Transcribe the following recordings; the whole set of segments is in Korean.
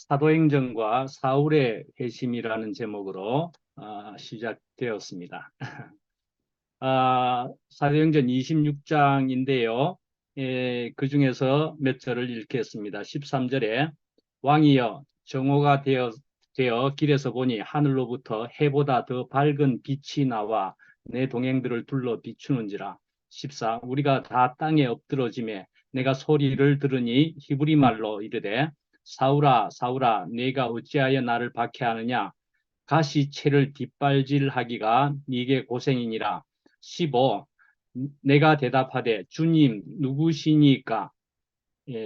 사도행전과 사울의 회심이라는 제목으로 시작되었습니다. 사도행전 26장인데요. 그 중에서 몇 절을 읽겠습니다. 13절에 왕이여 정오가 되어 길에서 보니 하늘로부터 해보다 더 밝은 빛이 나와 내 동행들을 둘러 비추는지라. 14 우리가 다 땅에 엎드러짐에 내가 소리를 들으니 히브리 말로 이르되 사울아 사울아 네가 어찌하여 나를 박해하느냐 가시채를 뒷발질하기가 네게 고생이니라. 15 내가 대답하되 주님 누구시니까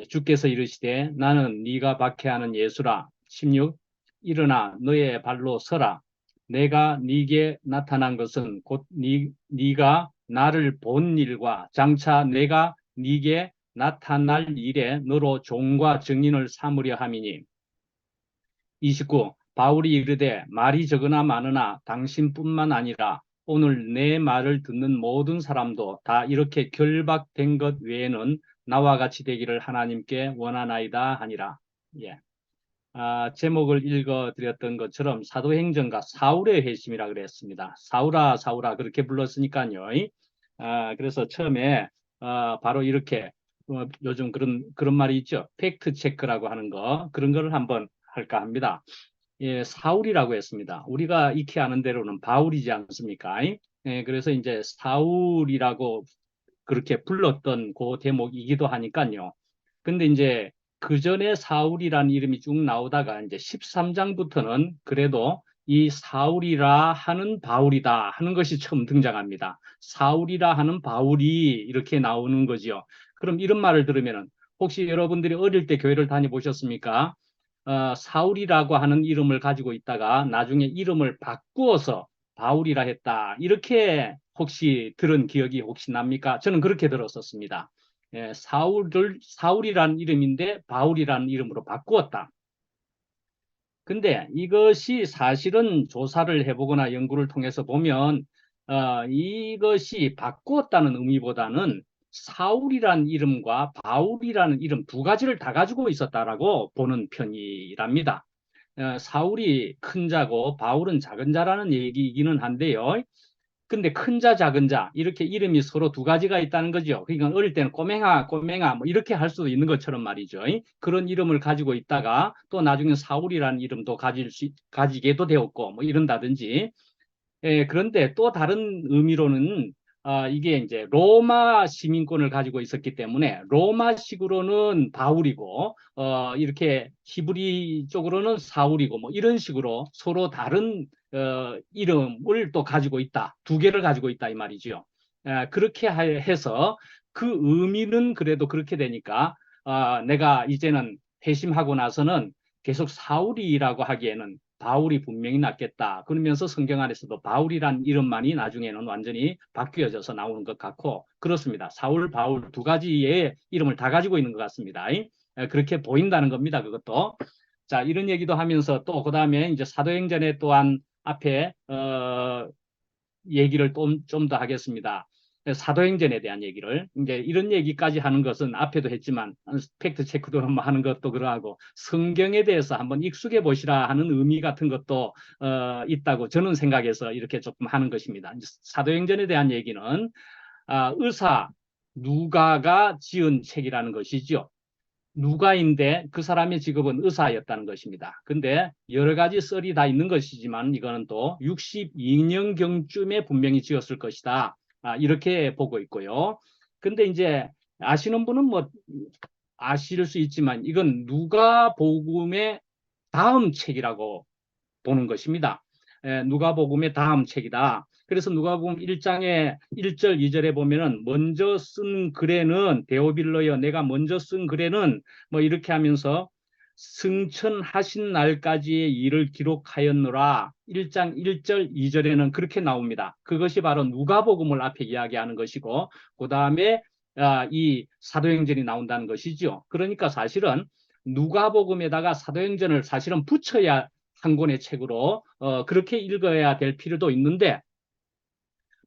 주께서 이르시되 나는 네가 박해하는 예수라. 16 일어나 너의 발로 서라. 내가 네게 나타난 것은 곧 네가 나를 본 일과 장차 내가 네게 나타날 일에 너로 종과 증인을 삼으려 함이니. 29 바울이 이르되 말이 적으나 많으나 당신뿐만 아니라 오늘 내 말을 듣는 모든 사람도 다 이렇게 결박된 것 외에는 나와 같이 되기를 하나님께 원하나이다 하니라. 예. 제목을 읽어드렸던 것처럼 사도행전과 사울의 회심이라 그랬습니다. 사울아 사울아 그렇게 불렀으니까요. 그래서 처음에 바로 이렇게 요즘 그런 말이 있죠. 팩트 체크라고 하는 거 그런 거를 한번 할까 합니다. 예, 사울이라고 했습니다. 우리가 익히 아는 대로는 바울이지 않습니까? 그래서 이제 사울이라고 그렇게 불렀던 그 대목이기도 하니까요. 근데 이제 그 전에 사울이라는 이름이 쭉 나오다가 이제 13장부터는 그래도 이 사울이라 하는 바울이다 하는 것이 처음 등장합니다. 사울이라 하는 바울이 이렇게 나오는 거지요. 그럼 이런 말을 들으면은 혹시 여러분들이 어릴 때 교회를 다녀보셨습니까? 사울이라고 하는 이름을 가지고 있다가 나중에 이름을 바꾸어서 바울이라 했다. 이렇게 혹시 들은 기억이 혹시 납니까? 저는 그렇게 들었었습니다. 사울이라는 이름인데 바울이라는 이름으로 바꾸었다. 근데 이것이 사실은 조사를 해보거나 연구를 통해서 보면 이것이 바꾸었다는 의미보다는 사울이라는 이름과 바울이라는 이름 두 가지를 다 가지고 있었다라고 보는 편이랍니다. 사울이 큰 자고 바울은 작은 자라는 얘기이기는 한데요. 근데 큰 자, 작은 자 이렇게 이름이 서로 두 가지가 있다는 거죠. 그러니까 어릴 때는 꼬맹아, 꼬맹아 뭐 이렇게 할 수도 있는 것처럼 말이죠. 그런 이름을 가지고 있다가 또 나중에 사울이라는 이름도 가지게도 되었고 뭐 이런다든지. 그런데 또 다른 의미로는 이게 이제 로마 시민권을 가지고 있었기 때문에 로마식으로는 바울이고 이렇게 히브리 쪽으로는 사울이고 뭐 이런 식으로 서로 다른 이름을 또 가지고 있다. 두 개를 가지고 있다 이 말이죠. 그렇게 해서 그 의미는 그래도 그렇게 되니까 내가 이제는 회심하고 나서는 계속 사울이라고 하기에는 바울이 분명히 낫겠다. 그러면서 성경 안에서도 바울이란 이름만이 나중에는 완전히 바뀌어져서 나오는 것 같고 그렇습니다. 사울, 바울 두 가지의 이름을 다 가지고 있는 것 같습니다. 그렇게 보인다는 겁니다. 그것도. 자, 이런 얘기도 하면서 또 그다음에 이제 사도행전에 또한 앞에 얘기를 좀 더 하겠습니다. 사도행전에 대한 얘기를 이제 이런 얘기까지 하는 것은 앞에도 했지만 팩트 체크도 한번 하는 것도 그러하고 성경에 대해서 한번 익숙해 보시라 하는 의미 같은 것도 있다고 저는 생각해서 이렇게 조금 하는 것입니다. 사도행전에 대한 얘기는 의사 누가가 지은 책이라는 것이죠. 누가인데 그 사람의 직업은 의사였다는 것입니다. 근데 여러 가지 썰이 다 있는 것이지만 이거는 또 62년경쯤에 분명히 지었을 것이다. 이렇게 보고 있고요. 근데 이제 아시는 분은 뭐 아실 수 있지만 이건 누가복음의 다음 책이라고 보는 것입니다. 누가복음의 다음 책이다. 그래서 누가복음 1장의 1절, 2절에 보면은 먼저 쓴 글에는 데오빌로여 내가 먼저 쓴 글에는 뭐 이렇게 하면서 승천하신 날까지의 일을 기록하였노라. 1장 1절, 2절에는 그렇게 나옵니다. 그것이 바로 누가복음을 앞에 이야기하는 것이고 그 다음에 이 사도행전이 나온다는 것이죠. 그러니까 사실은 누가복음에다가 사도행전을 사실은 붙여야 한 권의 책으로 그렇게 읽어야 될 필요도 있는데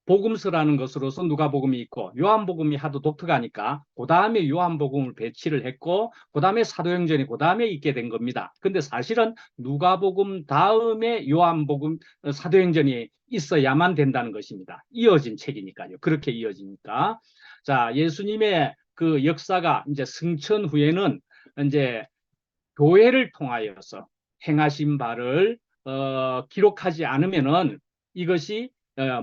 복음서라는 것으로서 누가복음이 있고 요한복음이 하도 독특하니까 그 다음에 요한복음을 배치를 했고 그 다음에 사도행전이 그 다음에 있게 된 겁니다. 근데 사실은 누가복음 다음에 요한복음, 사도행전이 있어야만 된다는 것입니다. 이어진 책이니까요. 그렇게 이어지니까. 자, 예수님의 그 역사가 이제 승천 후에는 이제 교회를 통하여서 행하신 바를 기록하지 않으면은 이것이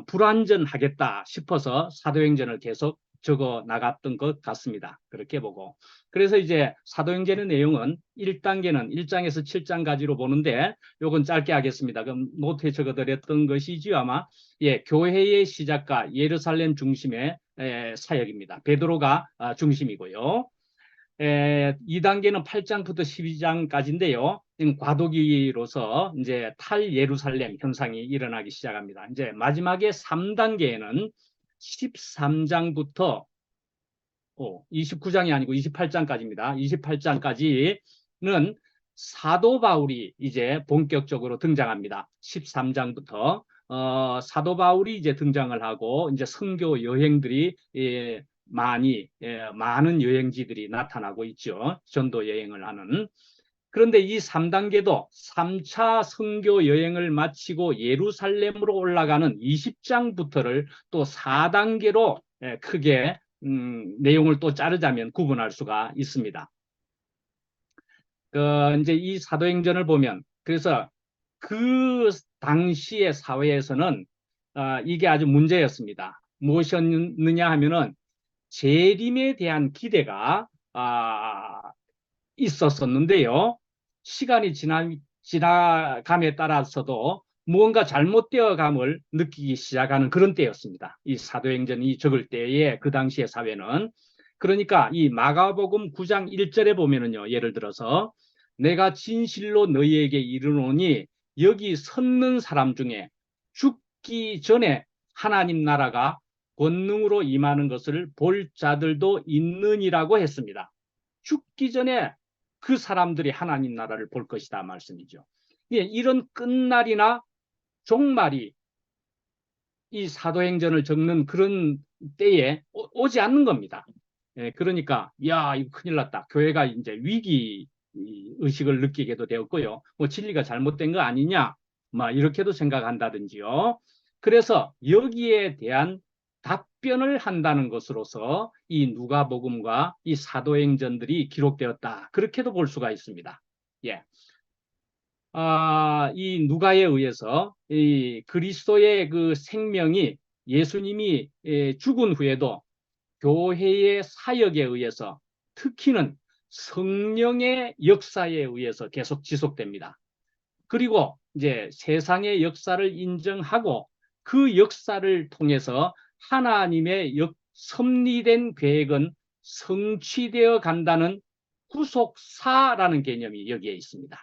불완전하겠다 싶어서 사도행전을 계속 적어 나갔던 것 같습니다. 그렇게 보고. 그래서 이제 사도행전의 내용은 1단계는 1장에서 7장까지로 보는데 요건 짧게 하겠습니다. 그럼 노트에 적어 드렸던 것이지요, 아마. 예, 교회의 시작과 예루살렘 중심의 사역입니다. 베드로가 중심이고요. 2단계는 8장부터 12장까지인데요. 과도기로서 이제 탈 예루살렘 현상이 일어나기 시작합니다. 이제 마지막에 3단계에는 13장부터 29장이 아니고 28장까지입니다. 28장까지는 사도 바울이 이제 본격적으로 등장합니다. 13장부터 사도 바울이 이제 등장을 하고 이제 선교 여행들이 많은 여행지들이 나타나고 있죠. 전도 여행을 하는. 그런데 이 3단계도 3차 선교 여행을 마치고 예루살렘으로 올라가는 20장부터를 또 4단계로 크게 내용을 또 자르자면 구분할 수가 있습니다. 이제 이 사도행전을 보면 그래서 그 당시의 사회에서는 이게 아주 문제였습니다. 무엇이었느냐 하면은 재림에 대한 기대가 있었었는데요. 시간이 지나감에 따라서도 무언가 잘못되어 감을 느끼기 시작하는 그런 때였습니다. 이 사도행전이 적을 때의 그 당시의 사회는. 그러니까 이 마가복음 9장 1절에 보면은요. 예를 들어서 내가 진실로 너희에게 이르노니 여기 섰는 사람 중에 죽기 전에 하나님 나라가 권능으로 임하는 것을 볼 자들도 있느니라고 했습니다. 죽기 전에 그 사람들이 하나님 나라를 볼 것이다 말씀이죠. 예, 이런 끝날이나 종말이 이 사도행전을 적는 그런 때에 오지 않는 겁니다. 예, 그러니까 야 이거 큰일 났다. 교회가 이제 위기 의식을 느끼게도 되었고요. 뭐 진리가 잘못된 거 아니냐, 막 이렇게도 생각한다든지요. 그래서 여기에 대한 답변을 한다는 것으로서 이 누가복음과 이 사도행전들이 기록되었다. 그렇게도 볼 수가 있습니다. 예. 이 누가에 의해서 이 그리스도의 그 생명이 예수님이 죽은 후에도 교회의 사역에 의해서 특히는 성령의 역사에 의해서 계속 지속됩니다. 그리고 이제 세상의 역사를 인정하고 그 역사를 통해서 하나님의 섭리된 계획은 성취되어 간다는 구속사라는 개념이 여기에 있습니다.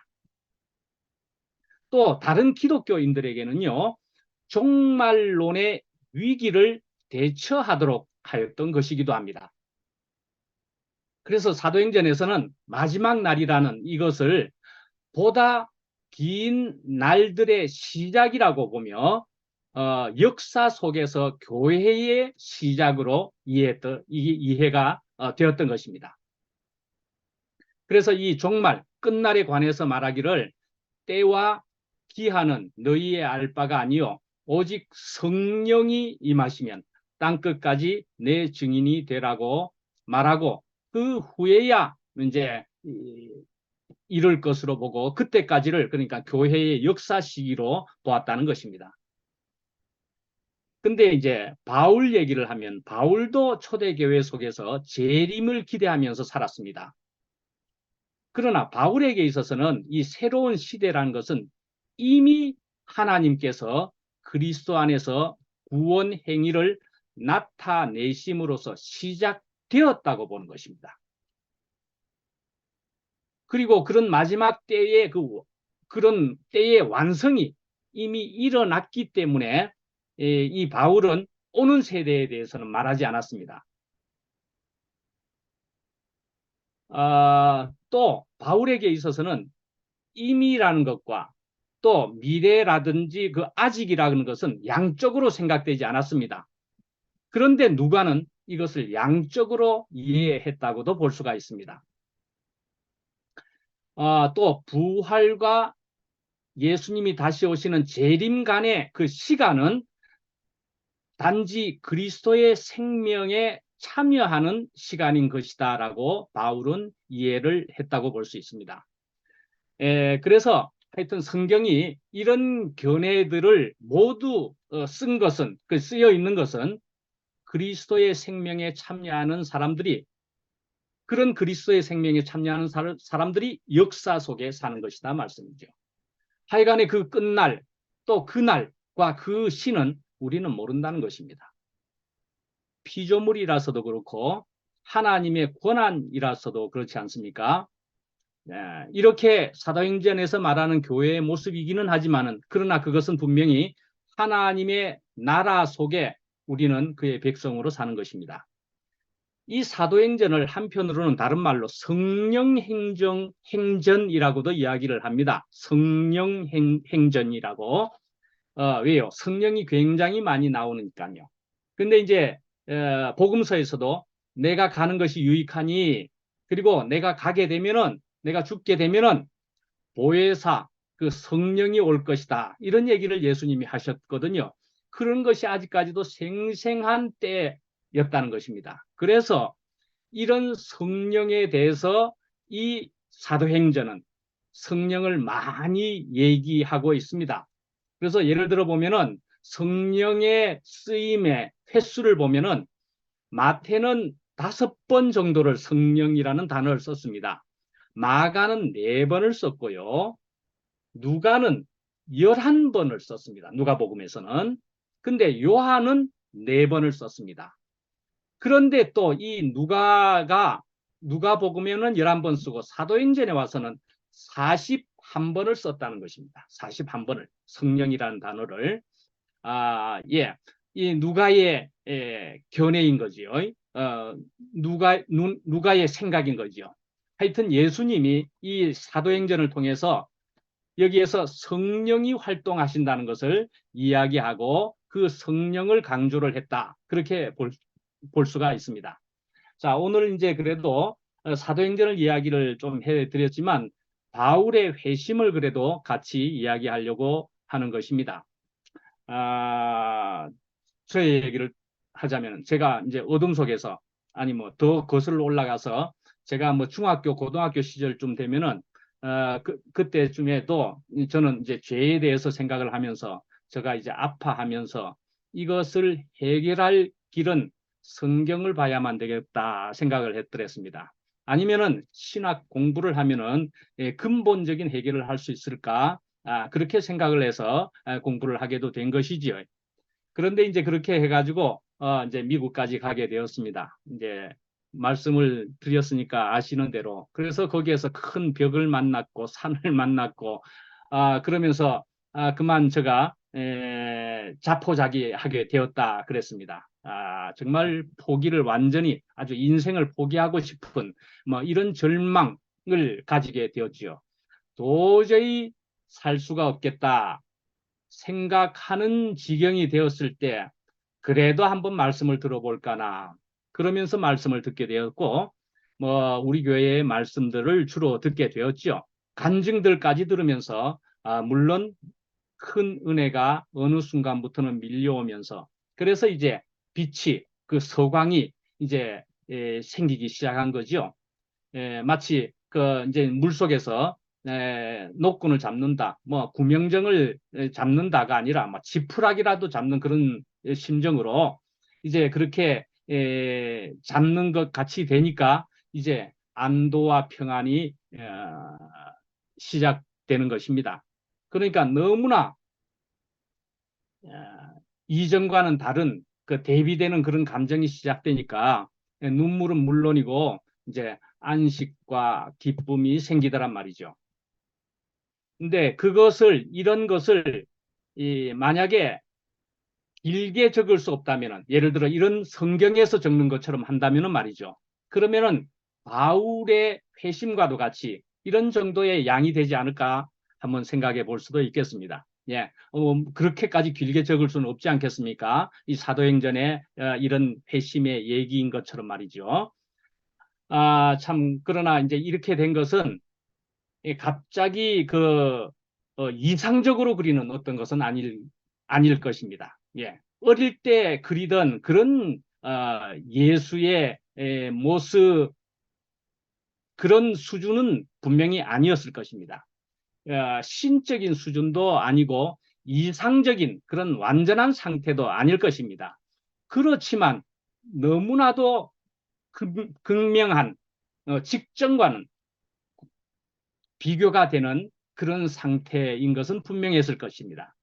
또 다른 기독교인들에게는요, 종말론의 위기를 대처하도록 하였던 것이기도 합니다. 그래서 사도행전에서는 마지막 날이라는 이것을 보다 긴 날들의 시작이라고 보며 역사 속에서 교회의 시작으로 이해가 되었던 것입니다. 그래서 이 종말, 끝날에 관해서 말하기를 때와 기한은 너희의 알 바가 아니요 오직 성령이 임하시면 땅끝까지 내 증인이 되라고 말하고 그 후에야 이제 이럴 것으로 보고 그때까지를 그러니까 교회의 역사 시기로 보았다는 것입니다. 근데 이제 바울 얘기를 하면 바울도 초대교회 속에서 재림을 기대하면서 살았습니다. 그러나 바울에게 있어서는 이 새로운 시대라는 것은 이미 하나님께서 그리스도 안에서 구원 행위를 나타내심으로써 시작되었다고 보는 것입니다. 그리고 그런 마지막 때의 그런 때의 완성이 이미 일어났기 때문에 이 바울은 오는 세대에 대해서는 말하지 않았습니다. 또 바울에게 있어서는 이미라는 것과 또 미래라든지 그 아직이라는 것은 양적으로 생각되지 않았습니다. 그런데 누가는 이것을 양적으로 이해했다고도 볼 수가 있습니다. 또 부활과 예수님이 다시 오시는 재림 간의 그 시간은 단지 그리스도의 생명에 참여하는 시간인 것이다라고 바울은 이해를 했다고 볼 수 있습니다. 그래서 하여튼 성경이 이런 견해들을 모두 쓴 것은, 쓰여 있는 것은 그리스도의 생명에 참여하는 사람들이, 그런 그리스도의 생명에 참여하는 사람들이 역사 속에 사는 것이다 말씀이죠. 하여간에 그 끝날, 또 그날과 그 시는 우리는 모른다는 것입니다. 피조물이라서도 그렇고 하나님의 권한이라서도 그렇지 않습니까? 이렇게 사도행전에서 말하는 교회의 모습이기는 하지만은, 그러나 그것은 분명히 하나님의 나라 속에 우리는 그의 백성으로 사는 것입니다. 이 사도행전을 한편으로는 다른 말로 성령행전이라고도 이야기를 합니다. 성령행전이라고. 왜요? 성령이 굉장히 많이 나오니까요. 근데 이제 복음서에서도 내가 가는 것이 유익하니, 그리고 내가 가게 되면은, 내가 죽게 되면은 보혜사, 그 성령이 올 것이다, 이런 얘기를 예수님이 하셨거든요. 그런 것이 아직까지도 생생한 때였다는 것입니다. 그래서 이런 성령에 대해서 이 사도행전은 성령을 많이 얘기하고 있습니다. 그래서 예를 들어 보면은 성령의 쓰임의 횟수를 보면은 마태는 5번 정도를 성령이라는 단어를 썼습니다. 마가는 4번을 썼고요. 누가는 11번을 썼습니다. 누가복음에서는. 근데 요한은 4번을 썼습니다. 그런데 또 이 누가복음에는 11번 쓰고 사도행전에 와서는 41번을 썼다는 것입니다. 41번을, 성령이라는 단어를. 예. 이 누가의 견해인 거지요. 누가의 생각인 거죠. 하여튼 예수님이 이 사도행전을 통해서 여기에서 성령이 활동하신다는 것을 이야기하고 그 성령을 강조를 했다, 그렇게 볼 수가 있습니다. 자, 오늘 이제 그래도 사도행전을 이야기를 좀 해드렸지만 바울의 회심을 그래도 같이 이야기하려고 하는 것입니다. 저의 얘기를 하자면, 제가 이제 어둠 속에서, 아니 뭐 더 거슬러 올라가서, 제가 뭐 중학교, 고등학교 시절쯤 되면은 그때쯤에도 저는 이제 죄에 대해서 생각을 하면서, 제가 이제 아파하면서 이것을 해결할 길은 성경을 봐야만 되겠다 생각을 했더랬습니다. 아니면은 신학 공부를 하면은 근본적인 해결을 할 수 있을까? 그렇게 생각을 해서 공부를 하게도 된 것이지요. 그런데 이제 그렇게 해가지고 이제 미국까지 가게 되었습니다. 이제 말씀을 드렸으니까 아시는 대로. 그래서 거기에서 큰 벽을 만났고 산을 만났고, 그러면서 그만 제가 자포자기하게 되었다 그랬습니다. 정말 포기를 완전히, 아주 인생을 포기하고 싶은 뭐 이런 절망을 가지게 되었지요. 도저히 살 수가 없겠다 생각하는 지경이 되었을 때, 그래도 한번 말씀을 들어볼까나 그러면서 말씀을 듣게 되었고, 뭐 우리 교회의 말씀들을 주로 듣게 되었죠. 간증들까지 들으면서 물론 큰 은혜가 어느 순간부터는 밀려오면서, 그래서 이제 빛이, 그 서광이 이제 생기기 시작한 거죠. 마치 그 이제 물속에서 노끈을 잡는다, 뭐 구명정을 잡는다가 아니라 뭐 지푸라기라도 잡는 그런 심정으로 이제 그렇게 잡는 것 같이 되니까 이제 안도와 평안이 시작되는 것입니다. 그러니까 너무나 어, 이전과는 다른 그 대비되는 그런 감정이 시작되니까 눈물은 물론이고 이제 안식과 기쁨이 생기더란 말이죠. 근데 이런 것을 만약에 길게 적을 수 없다면은, 예를 들어 이런 성경에서 적는 것처럼 한다면은 말이죠. 그러면은 바울의 회심과도 같이 이런 정도의 양이 되지 않을까 한번 생각해 볼 수도 있겠습니다. 예, 그렇게까지 길게 적을 수는 없지 않겠습니까? 이 사도행전의 이런 회심의 얘기인 것처럼 말이죠. 참, 그러나 이제 이렇게 된 것은 갑자기 이상적으로 그리는 어떤 것은 아닐 것입니다. 예. 어릴 때 그리던 그런 예수의 모습, 그런 수준은 분명히 아니었을 것입니다. 신적인 수준도 아니고 이상적인 그런 완전한 상태도 아닐 것입니다. 그렇지만 너무나도 극명한 직전과는 비교가 되는 그런 상태인 것은 분명했을 것입니다.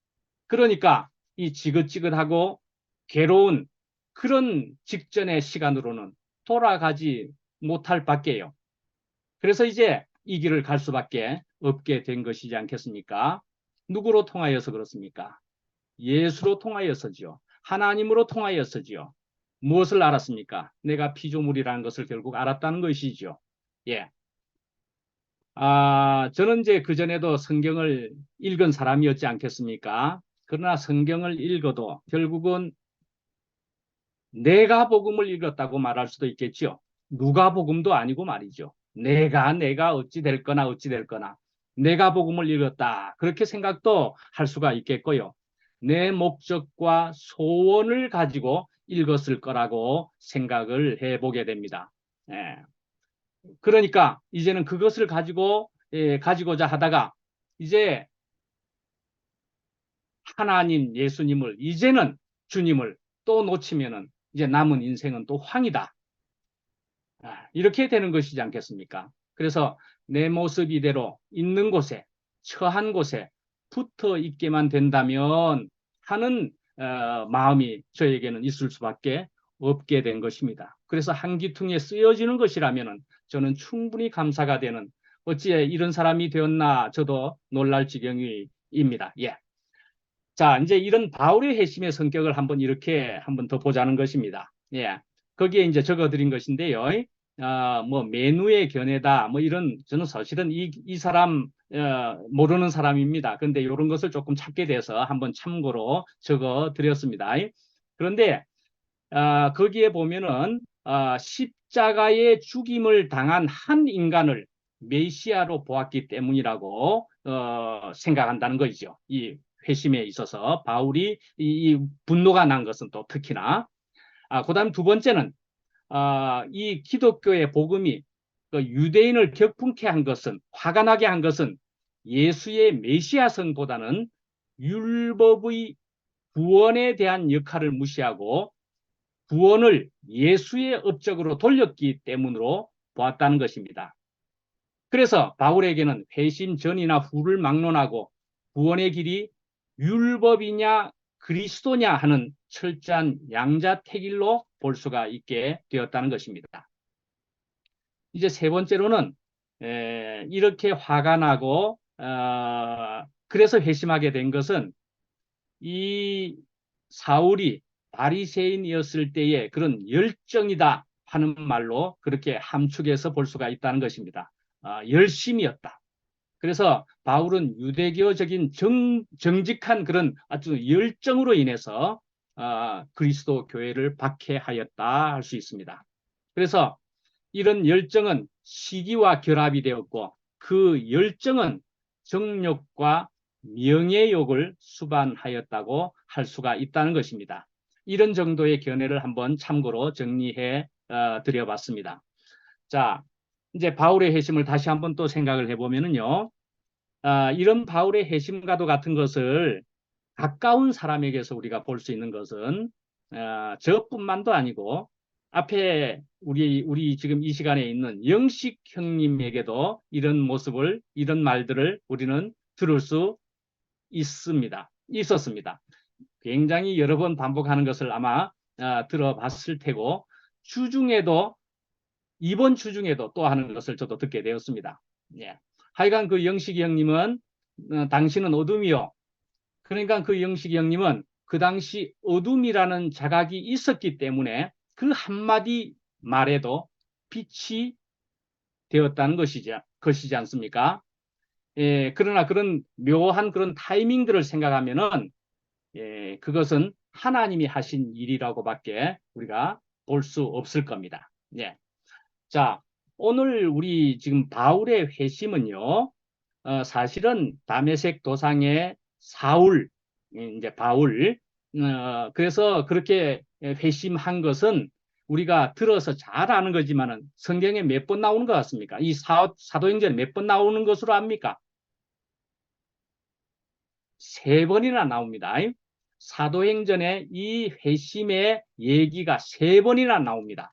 그러니까 이 지긋지긋하고 괴로운 그런 직전의 시간으로는 돌아가지 못할 밖에요. 그래서 이제 이 길을 갈 수밖에 없게 된 것이지 않겠습니까? 누구로 통하여서 그렇습니까? 예수로 통하여서지요. 하나님으로 통하여서지요. 무엇을 알았습니까? 내가 피조물이라는 것을 결국 알았다는 것이죠. 예. 저는 이제 그전에도 성경을 읽은 사람이었지 않겠습니까? 그러나 성경을 읽어도 결국은 내가 복음을 읽었다고 말할 수도 있겠지요. 누가 복음도 아니고 말이죠. 내가 어찌 될 거나 어찌 될 거나 내가 복음을 읽었다. 그렇게 생각도 할 수가 있겠고요. 내 목적과 소원을 가지고 읽었을 거라고 생각을 해보게 됩니다. 예. 그러니까 이제는 그것을 가지고자 하다가 이제 하나님 예수님을 이제는 주님을 또 놓치면은 이제 남은 인생은 또 황이다. 이렇게 되는 것이지 않겠습니까? 그래서 내 모습 이대로 있는 곳에 처한 곳에 붙어 있게만 된다면 하는 마음이 저에게는 있을 수밖에 없게 된 것입니다. 그래서 한기퉁에 쓰여지는 것이라면 저는 충분히 감사가 되는 어찌 이런 사람이 되었나 저도 놀랄 지경입니다. 예. 자, 이제 이런 바울의 회심의 성격을 한번 이렇게 한번 더 보자는 것입니다. 예. 거기에 이제 적어드린 것인데요. 뭐, 매누의 견해다. 뭐, 이런, 저는 사실은 이 사람, 모르는 사람입니다. 그런데 이런 것을 조금 찾게 돼서 한번 참고로 적어드렸습니다. 그런데, 거기에 보면은, 십자가의 죽임을 당한 한 인간을 메시아로 보았기 때문이라고, 생각한다는 것이죠. 이 회심에 있어서 바울이 이 분노가 난 것은 또 특히나 그다음 두 번째는 이 기독교의 복음이 그 유대인을 격분케 한 것은 화가 나게 한 것은 예수의 메시아성보다는 율법의 구원에 대한 역할을 무시하고 구원을 예수의 업적으로 돌렸기 때문으로 보았다는 것입니다. 그래서 바울에게는 회심 전이나 후를 막론하고 구원의 길이 율법이냐 그리스도냐 하는 철저한 양자택일로 볼 수가 있게 되었다는 것입니다. 이제 세 번째로는 이렇게 화가 나고 그래서 회심하게 된 것은 이 사울이 바리새인이었을 때의 그런 열정이다 하는 말로 그렇게 함축해서 볼 수가 있다는 것입니다. 열심이었다. 그래서 바울은 유대교적인 정직한 그런 아주 열정으로 인해서 그리스도 교회를 박해하였다 할 수 있습니다. 그래서 이런 열정은 시기와 결합이 되었고 그 열정은 정욕과 명예욕을 수반하였다고 할 수가 있다는 것입니다. 이런 정도의 견해를 한번 참고로 정리해 드려봤습니다. 자, 이제 바울의 회심을 다시 한번 또 생각을 해보면은요. 이런 바울의 회심과도 같은 것을 가까운 사람에게서 우리가 볼 수 있는 것은 저뿐만도 아니고 앞에 우리 지금 이 시간에 있는 영식 형님에게도 이런 모습을 이런 말들을 우리는 들을 수 있었습니다. 굉장히 여러 번 반복하는 것을 아마 들어봤을 테고 주중에도 이번 주중에도 또 하는 것을 저도 듣게 되었습니다. 예. 하여간 그 영식이 형님은 당신은 어둠이요. 그러니까 그 영식이 형님은 그 당시 어둠이라는 자각이 있었기 때문에 그 한마디 말에도 빛이 되었다는 것이지 않습니까? 그러나 그런 묘한 그런 타이밍들을 생각하면은 그것은 하나님이 하신 일이라고밖에 우리가 볼 수 없을 겁니다. 예. 자, 오늘 우리 지금 바울의 회심은요, 사실은 다메섹 도상의 사울, 이제 바울, 그래서 그렇게 회심한 것은 우리가 들어서 잘 아는 거지만은 성경에 몇 번 나오는 것 같습니까? 이 사도행전에 몇 번 나오는 것으로 압니까? 세 번이나 나옵니다. 사도행전에 이 회심의 얘기가 세 번이나 나옵니다.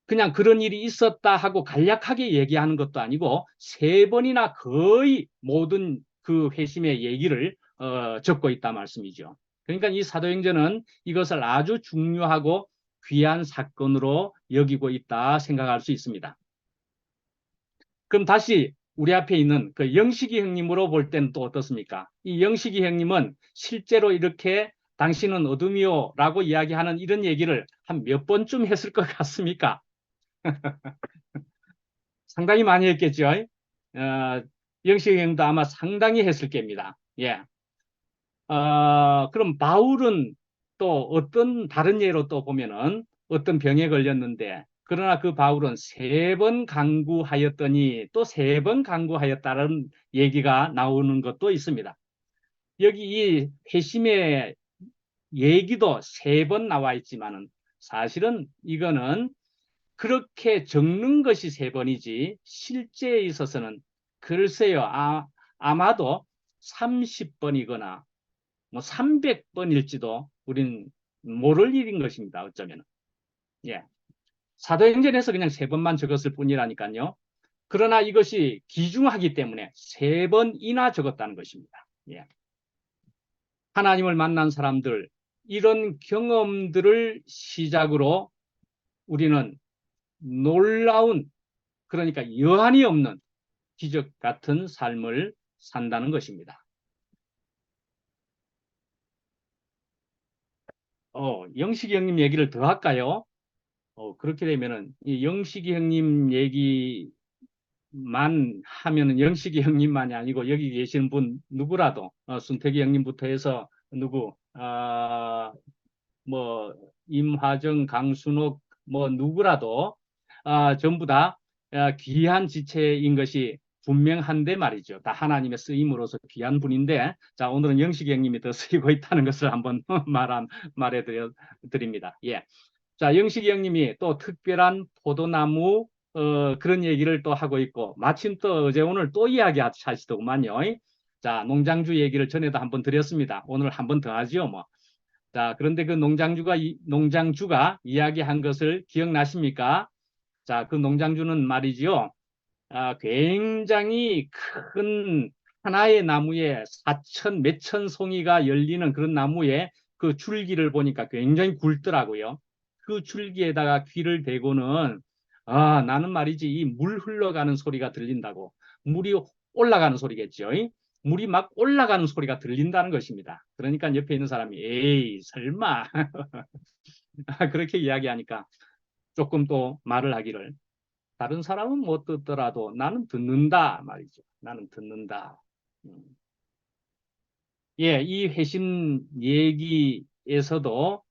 그냥 그런 일이 있었다 하고 간략하게 얘기하는 것도 아니고 세 번이나 거의 모든 그 회심의 얘기를 적고 있다 말씀이죠. 그러니까 이 사도행전은 이것을 아주 중요하고 귀한 사건으로 여기고 있다 생각할 수 있습니다. 그럼 다시 우리 앞에 있는 그 영식이 형님으로 볼 때는 또 어떻습니까? 이 영식이 형님은 실제로 이렇게 당신은 어둠이요 라고 이야기하는 이런 얘기를 한 몇 번쯤 했을 것 같습니까? 상당히 많이 했겠죠. 영식이 형도 아마 상당히 했을 겁니다. 예. 그럼 바울은 또 어떤 다른 예로 또 보면은 어떤 병에 걸렸는데 그러나 그 바울은 세 번 강구하였더니 또 세 번 강구하였다는 얘기가 나오는 것도 있습니다. 여기 이 회심의 얘기도 세 번 나와 있지만은 사실은 이거는 그렇게 적는 것이 세 번이지 실제에 있어서는 글쎄요, 아마도 30번이거나 뭐 300번일지도 우리는 모를 일인 것입니다. 어쩌면. 예. 사도행전에서 그냥 세 번만 적었을 뿐이라니까요. 그러나 이것이 귀중하기 때문에 세 번이나 적었다는 것입니다. 예. 하나님을 만난 사람들, 이런 경험들을 시작으로 우리는 놀라운, 그러니까 여한이 없는 기적 같은 삶을 산다는 것입니다. 영식이 형님 얘기를 더 할까요? 그렇게 되면은 이 영식이 형님 얘기만 하면은 영식이 형님만이 아니고 여기 계신 분 누구라도 순택이 형님부터 해서 누구 뭐 임화정, 강순옥 뭐 누구라도 전부 다 귀한 지체인 것이 분명한데 말이죠. 다 하나님의 쓰임으로서 귀한 분인데 자 오늘은 영식이 형님이 더 쓰이고 있다는 것을 한번 말해 드립니다. 예. 자, 영식이 형님이 또 특별한 포도나무 그런 얘기를 또 하고 있고 마침 또 어제 오늘 또 이야기하시더구만요. 자, 농장주 얘기를 전에도 한번 드렸습니다. 오늘 한번 더 하지요, 뭐. 자, 그런데 그 농장주가 이야기한 것을 기억나십니까? 자, 그 농장주는 말이지요. 굉장히 큰 하나의 나무에 4천 몇천 송이가 열리는 그런 나무에 그 줄기를 보니까 굉장히 굵더라고요. 그 줄기에다가 귀를 대고는 나는 말이지 이 물 흘러가는 소리가 들린다고. 물이 올라가는 소리겠죠. 물이 막 올라가는 소리가 들린다는 것입니다. 그러니까 옆에 있는 사람이 에이 설마 그렇게 이야기하니까 조금 또 말을 하기를 다른 사람은 못 듣더라도 나는 듣는다 말이죠. 나는 듣는다. 음. 예, 이 회심 얘기에서도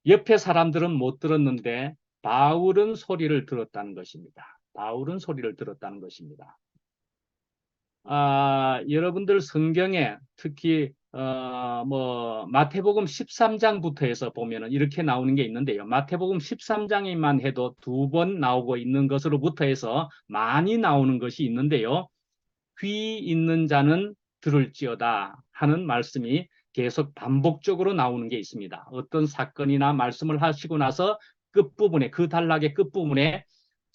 옆에 사람들은 못 들었는데 바울은 소리를 들었다는 것입니다. 바울은 소리를 들었다는 것입니다. 여러분들 성경에 특히 뭐 마태복음 13장부터 해서 보면은 이렇게 나오는 게 있는데요. 마태복음 13장에만 해도 두 번 나오고 있는 것으로부터 해서 많이 나오는 것이 있는데요. 귀 있는 자는 들을지어다 하는 말씀이 계속 반복적으로 나오는 게 있습니다. 어떤 사건이나 말씀을 하시고 나서 끝부분에 그 단락의 끝부분에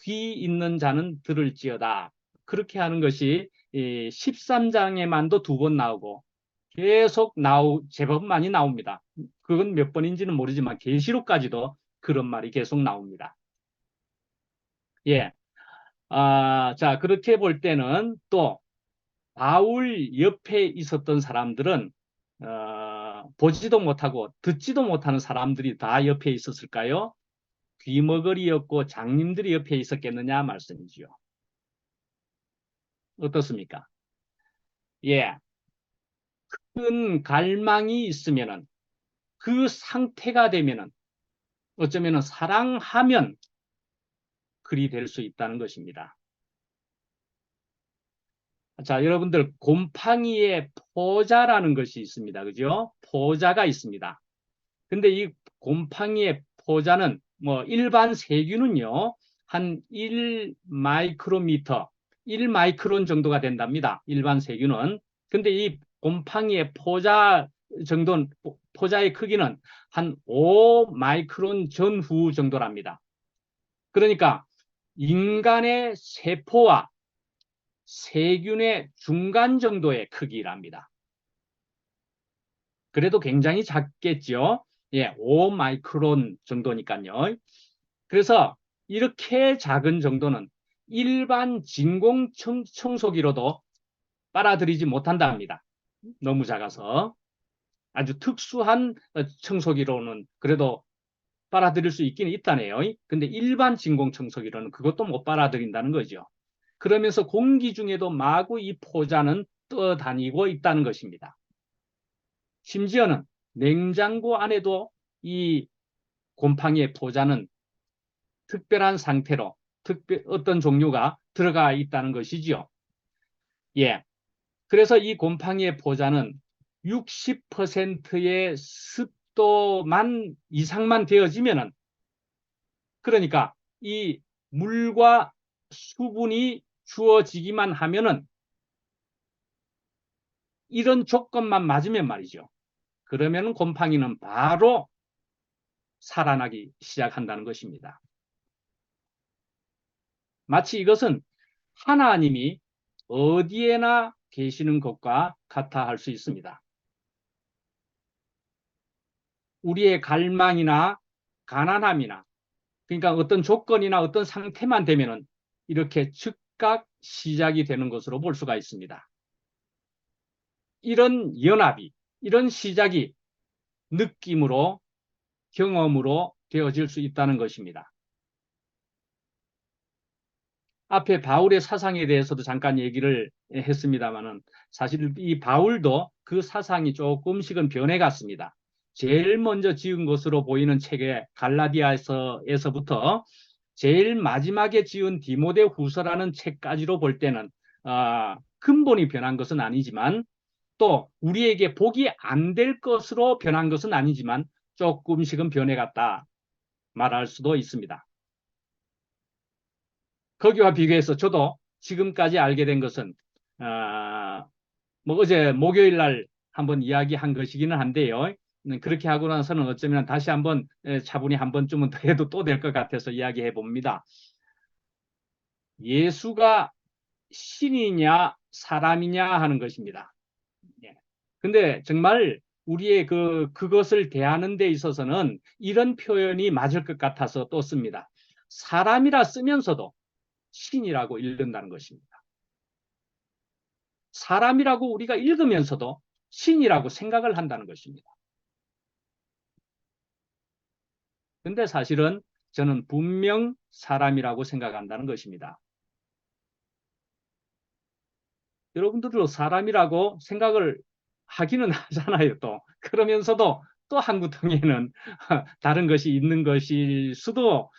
귀 있는 자는 들을지어다. 그렇게 하는 것이 13장에만도 두 번 나오고 계속 제법 많이 나옵니다. 그건 몇 번인지는 모르지만 계시록까지도 그런 말이 계속 나옵니다. 예. 자, 그렇게 볼 때는 또 바울 옆에 있었던 사람들은 보지도 못하고 듣지도 못하는 사람들이 다 옆에 있었을까요? 귀머거리였고 장님들이 옆에 있었겠느냐 말씀이지요. 어떻습니까? 예, 큰 갈망이 있으면은 그 상태가 되면은 어쩌면은 사랑하면 그리 될 수 있다는 것입니다. 자, 여러분들 곰팡이의 포자라는 것이 있습니다. 그죠? 포자가 있습니다. 근데 이 곰팡이의 포자는 뭐 일반 세균은요. 한 1 마이크로미터, 1 마이크론 정도가 된답니다. 일반 세균은. 근데 이 곰팡이의 포자 정도는 포자의 크기는 한 5 마이크론 전후 정도랍니다. 그러니까 인간의 세포와 세균의 중간 정도의 크기랍니다. 그래도 굉장히 작겠죠. 예, 5 마이크론 정도니까요. 그래서 이렇게 작은 정도는 일반 진공 청소기로도 빨아들이지 못한다 합니다. 너무 작아서. 아주 특수한 청소기로는 그래도 빨아들일 수 있기는 있다네요. 근데 일반 진공 청소기로는 그것도 못 빨아들인다는 거죠. 그러면서 공기 중에도 마구 이 포자는 떠다니고 있다는 것입니다. 심지어는 냉장고 안에도 이 곰팡이의 포자는 특별한 상태로 어떤 종류가 들어가 있다는 것이지요. 예. 그래서 이 곰팡이의 포자는 60%의 습도만 이상만 되어지면은 그러니까 이 물과 수분이 주어지기만 하면은 이런 조건만 맞으면 말이죠. 그러면 곰팡이는 바로 살아나기 시작한다는 것입니다. 마치 이것은 하나님이 어디에나 계시는 것과 같아 할 수 있습니다. 우리의 갈망이나 가난함이나 그러니까 어떤 조건이나 어떤 상태만 되면은 이렇게 즉각 시작이 되는 것으로 볼 수가 있습니다. 이런 연합이, 이런 시작이 느낌으로, 경험으로 되어질 수 있다는 것입니다. 앞에 바울의 사상에 대해서도 잠깐 얘기를 했습니다만은 사실 이 바울도 그 사상이 조금씩은 변해갔습니다. 제일 먼저 지은 것으로 보이는 책의 갈라디아에서부터 제일 마지막에 지은 디모데 후서라는 책까지로 볼 때는 근본이 변한 것은 아니지만 또 우리에게 복이 안 될 것으로 변한 것은 아니지만 조금씩은 변해갔다 말할 수도 있습니다. 거기와 비교해서 저도 지금까지 알게 된 것은 뭐 어제 목요일 날 한번 이야기한 것이기는 한데요. 그렇게 하고 나서는 어쩌면 다시 한번 차분히 한 번쯤은 더 해도 또 될 것 같아서 이야기해 봅니다. 예수가 신이냐 사람이냐 하는 것입니다. 예. 근데 정말 우리의 그것을 대하는 데 있어서는 이런 표현이 맞을 것 같아서 또 씁니다. 사람이라 쓰면서도 신이라고 읽는다는 것입니다. 사람이라고 우리가 읽으면서도 신이라고 생각을 한다는 것입니다. 근데 사실은 저는 분명 사람이라고 생각한다는 것입니다. 여러분들도 사람이라고 생각을 하기는 하잖아요, 또. 그러면서도 또 한구통에는 다른 것이 있는 것일 수도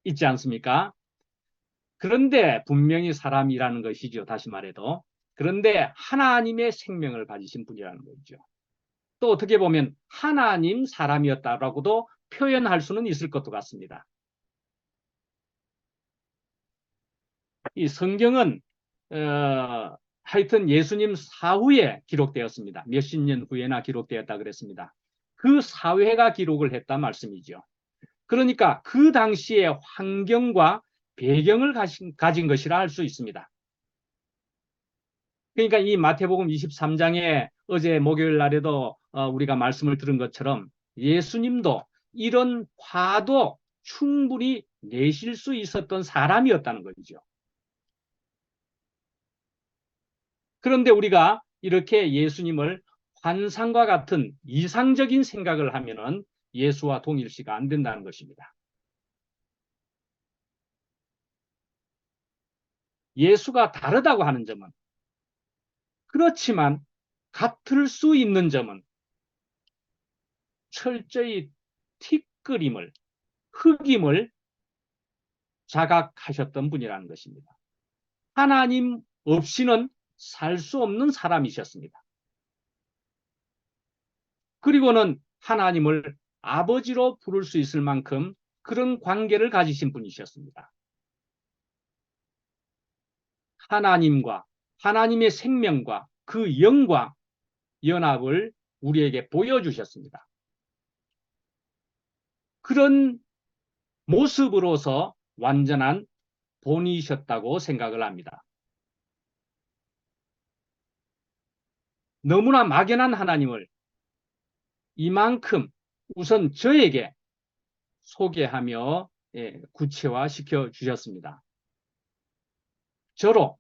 있지 않습니까? 그런데 분명히 사람이라는 것이죠. 다시 말해도. 그런데 하나님의 생명을 가지신 분이라는 거죠. 또 어떻게 보면 하나님 사람이었다라고도 표현할 수는 있을 것도 같습니다. 이 성경은 하여튼 예수님 사후에 기록되었습니다. 몇십 년 후에나 기록되었다 그랬습니다. 그 사회가 기록을 했다 말씀이죠. 그러니까 그 당시의 환경과 배경을 가진 것이라 할 수 있습니다. 그러니까 이 마태복음 23장에 어제 목요일 날에도 우리가 말씀을 들은 것처럼 예수님도 이런 화도 충분히 내실 수 있었던 사람이었다는 거죠. 그런데 우리가 이렇게 예수님을 환상과 같은 이상적인 생각을 하면은 예수와 동일시가 안 된다는 것입니다. 예수가 다르다고 하는 점은, 그렇지만 같을 수 있는 점은 철저히 티끌임을, 흑임을 자각하셨던 분이라는 것입니다. 하나님 없이는 살 수 없는 사람이셨습니다. 그리고는 하나님을 아버지로 부를 수 있을 만큼 그런 관계를 가지신 분이셨습니다. 하나님과, 하나님의 생명과 그 영과 연합을 우리에게 보여주셨습니다. 그런 모습으로서 완전한 본이셨다고 생각을 합니다. 너무나 막연한 하나님을 이만큼 우선 저에게 소개하며 구체화시켜 주셨습니다. 저로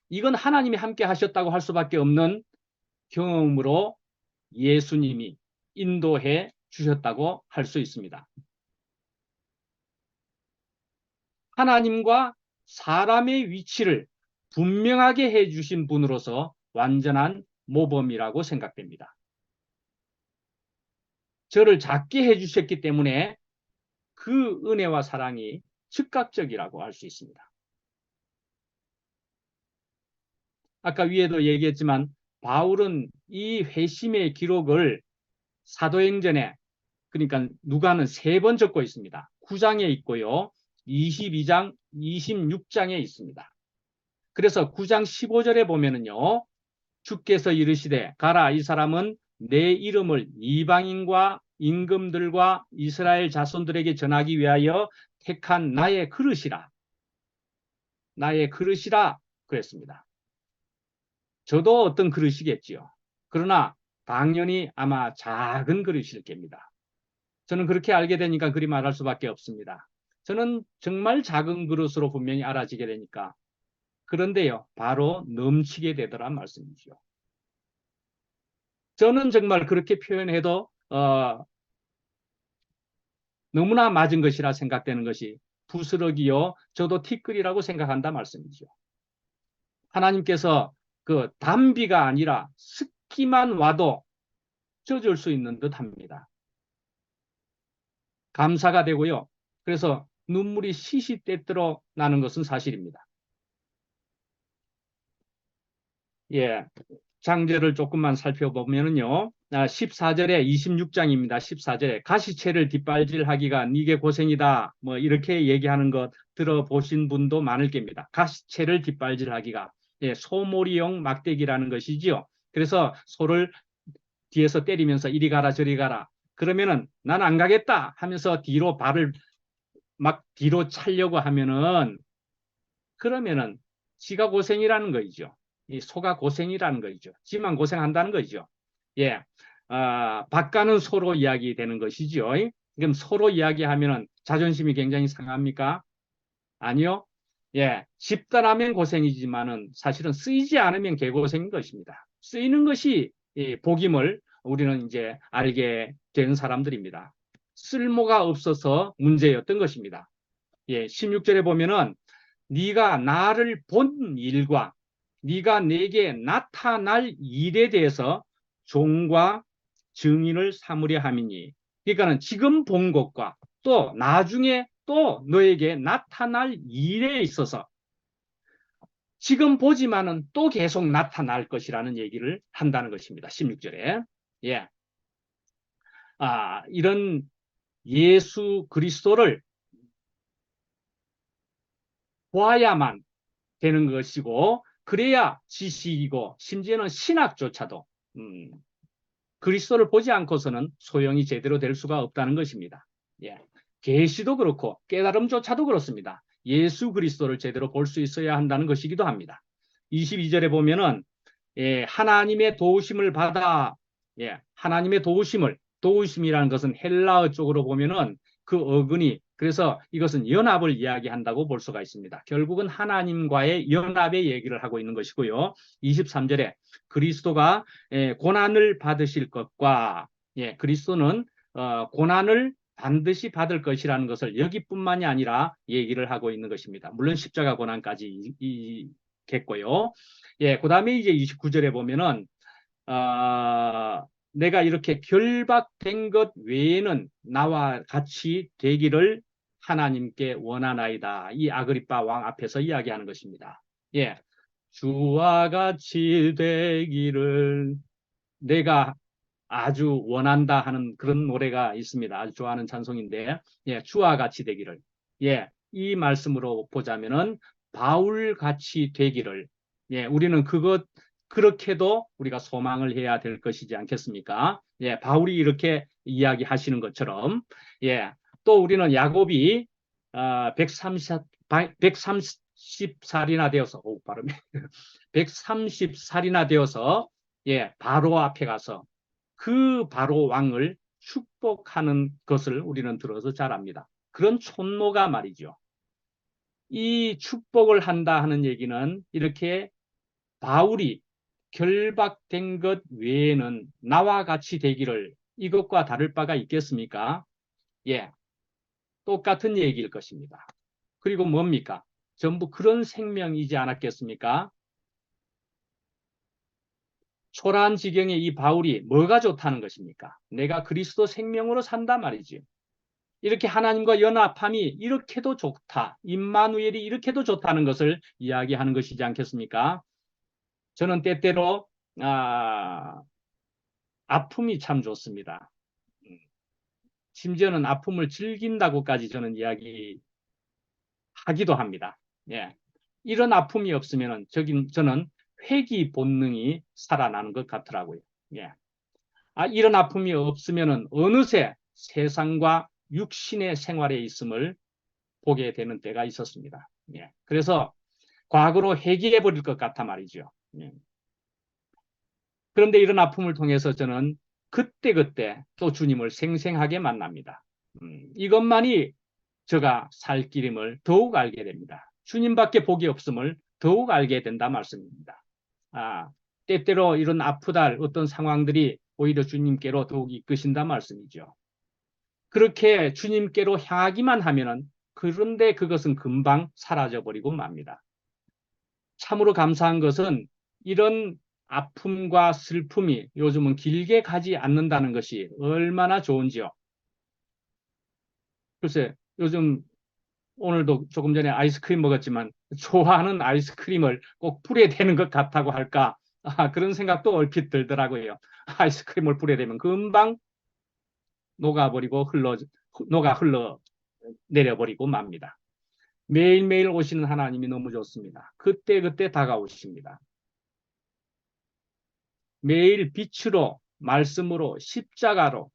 이건 하나님이 함께 하셨다고 할 수밖에 없는 경험으로 예수님이 인도해 주셨다고 할 수 있습니다. 하나님과 사람의 위치를 분명하게 해주신 분으로서 완전한 모범이라고 생각됩니다. 저를 작게 해주셨기 때문에 그 은혜와 사랑이 즉각적이라고 할 수 있습니다. 아까 위에도 얘기했지만 바울은 이 회심의 기록을 사도행전에, 그러니까 누가는 3번 적고 있습니다. 9장에 있고요. 22장, 26장에 있습니다. 그래서 9장 15절에 보면은요. 주께서 이르시되 가라, 이 사람은 내 이름을 이방인과 임금들과 이스라엘 자손들에게 전하기 위하여 택한 나의 그릇이라. 나의 그릇이라 그랬습니다. 저도 어떤 그릇이겠지요. 그러나 당연히 아마 작은 그릇일 겁니다. 저는 그렇게 알게 되니까 그리 말할 수밖에 없습니다. 저는 정말 작은 그릇으로 분명히 알아지게 되니까. 그런데요, 바로 넘치게 되더란 말씀이죠. 저는 정말 그렇게 표현해도 너무나 맞은 것이라 생각되는 것이 부스러기요, 저도 티끌이라고 생각한다 말씀이죠. 하나님께서 그 단비가 아니라 습기만 와도 젖을 수 있는 듯 합니다. 감사가 되고요. 그래서 눈물이 시시때때로 나는 것은 사실입니다. 예, 장제를 조금만 살펴보면은요. 14절에 26장입니다. 14절에 가시채를 뒷발질하기가 니게 고생이다. 뭐 이렇게 얘기하는 것 들어보신 분도 많을 겁니다. 가시채를 뒷발질하기가, 소몰이용 막대기라는 것이지요. 그래서 소를 뒤에서 때리면서 이리 가라 저리 가라. 그러면은 난 안 가겠다 하면서 뒤로 발을 막 뒤로 차려고 하면은, 그러면은 지가 고생이라는 거죠. 이 소가 고생이라는 거죠. 지만 고생한다는 거죠. 예, 바가는 소로 이야기되는 것이죠. 그럼 소로 이야기하면은 자존심이 굉장히 상합니까? 아니요. 예, 집단하면 고생이지만은 사실은 쓰이지 않으면 개고생인 것입니다. 쓰이는 것이 복임을 우리는 이제 알게 된 사람들입니다. 쓸모가 없어서 문제였던 것입니다. 예, 16절에 보면은 네가 나를 본 일과 네가 내게 나타날 일에 대해서 종과 증인을 삼으려 함이니, 그러니까는 지금 본 것과 또 나중에 또 너에게 나타날 일에 있어서 지금 보지만은 또 계속 나타날 것이라는 얘기를 한다는 것입니다. 16절에. 예. 이런 예수 그리스도를 보아야만 되는 것이고, 그래야 지식이고 심지어는 신학조차도 그리스도를 보지 않고서는 소용이 제대로 될 수가 없다는 것입니다. 예. 계시도 그렇고 깨달음조차도 그렇습니다. 예수 그리스도를 제대로 볼 수 있어야 한다는 것이기도 합니다. 22절에 보면은 하나님의 도우심을 받아, 하나님의 도우심이라는 것은 헬라어 쪽으로 보면은 그 어근이, 그래서 이것은 연합을 이야기한다고 볼 수가 있습니다. 결국은 하나님과의 연합의 얘기를 하고 있는 것이고요. 23절에 그리스도가 고난을 받으실 것과, 그리스도는 고난을 반드시 받을 것이라는 것을 여기뿐만이 아니라 얘기를 하고 있는 것입니다. 물론 십자가 고난까지 있겠고요. 예, 그 다음에 이제 29절에 보면은 내가 이렇게 결박된 것 외에는 나와 같이 되기를 하나님께 원하나이다. 이 아그리빠 왕 앞에서 이야기하는 것입니다. 예, 주와 같이 되기를 내가 아주 원한다 하는 그런 노래가 있습니다. 아주 좋아하는 찬송인데, 예, 주와 같이 되기를. 예, 이 말씀으로 보자면은 바울 같이 되기를. 예, 우리는 그렇게도 우리가 소망을 해야 될 것이지 않겠습니까? 예, 바울이 이렇게 이야기하시는 것처럼, 예, 또 우리는 야곱이 130살이나 되어서, 오, 발음이, 130살이나 되어서, 예, 바로 앞에 가서 그 바로 왕을 축복하는 것을 우리는 들어서 잘 압니다. 그런 촌노가 말이죠. 이 축복을 한다 하는 얘기는 이렇게 바울이 결박된 것 외에는 나와 같이 되기를 이것과 다를 바가 있겠습니까? 예, 똑같은 얘기일 것입니다. 그리고 뭡니까? 전부 그런 생명이지 않았겠습니까? 초라한 지경에 이 바울이 뭐가 좋다는 것입니까? 내가 그리스도 생명으로 산다 말이지. 이렇게 하나님과 연합함이 이렇게도 좋다. 임마누엘이 이렇게도 좋다는 것을 이야기하는 것이지 않겠습니까? 저는 때때로 아픔이 참 좋습니다. 심지어는 아픔을 즐긴다고까지 저는 이야기하기도 합니다. 예. 이런 아픔이 없으면 저는 회귀 본능이 살아나는 것 같더라고요. 예. 이런 아픔이 없으면 어느새 세상과 육신의 생활에 있음을 보게 되는 때가 있었습니다. 예. 그래서 과거로 회귀해 버릴 것 같아 말이죠. 예. 그런데 이런 아픔을 통해서 저는 그때그때 또 주님을 생생하게 만납니다. 이것만이 제가 살 길임을 더욱 알게 됩니다. 주님밖에 복이 없음을 더욱 알게 된다 말씀입니다. 때때로 이런 아프다 할 어떤 상황들이 오히려 주님께로 더욱 이끄신다 말씀이죠. 그렇게 주님께로 향하기만 하면은 그런데 그것은 금방 사라져버리고 맙니다. 참으로 감사한 것은 이런 아픔과 슬픔이 요즘은 길게 가지 않는다는 것이 얼마나 좋은지요. 글쎄, 요즘 오늘도 조금 전에 아이스크림 먹었지만 좋아하는 아이스크림을 꼭 불에 대는 것 같다고 할까? 그런 생각도 얼핏 들더라고요. 아이스크림을 불에 대면 금방 녹아 흘러 내려버리고 맙니다. 매일매일 오시는 하나님이 너무 좋습니다. 그때그때 다가오십니다. 매일 빛으로, 말씀으로, 십자가로,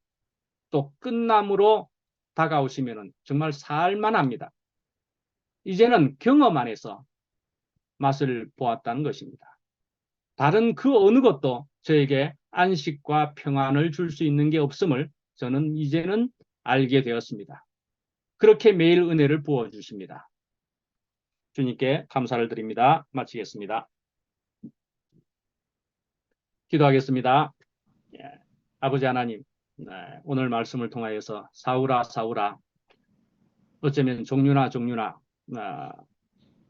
또 끝남으로 다가오시면 정말 살만합니다. 이제는 경험 안에서 맛을 보았다는 것입니다. 다른 그 어느 것도 저에게 안식과 평안을 줄 수 있는 게 없음을 저는 이제는 알게 되었습니다. 그렇게 매일 은혜를 부어주십니다. 주님께 감사를 드립니다. 마치겠습니다. 기도하겠습니다. 예. 아버지 하나님, 네, 오늘 말씀을 통하여서 사울아 사울아 어쩌면 종류나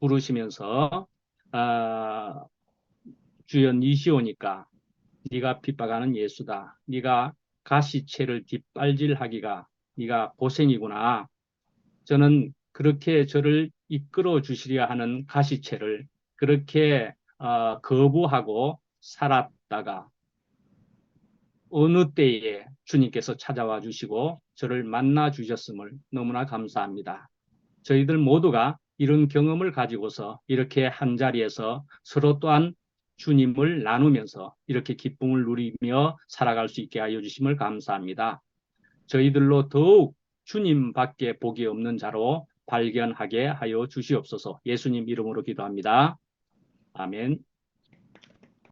부르시면서 주여 니시오니까 네가 핍박하는 예수다. 네가 가시체를 뒷발질하기가 네가 고생이구나. 저는 그렇게 저를 이끌어 주시려 하는 가시체를 그렇게 거부하고 살았다가 어느 때에 주님께서 찾아와 주시고 저를 만나 주셨음을 너무나 감사합니다. 저희들 모두가 이런 경험을 가지고서 이렇게 한자리에서 서로 또한 주님을 나누면서 이렇게 기쁨을 누리며 살아갈 수 있게 하여 주심을 감사합니다. 저희들로 더욱 주님밖에 복이 없는 자로 발견하게 하여 주시옵소서. 예수님 이름으로 기도합니다. 아멘.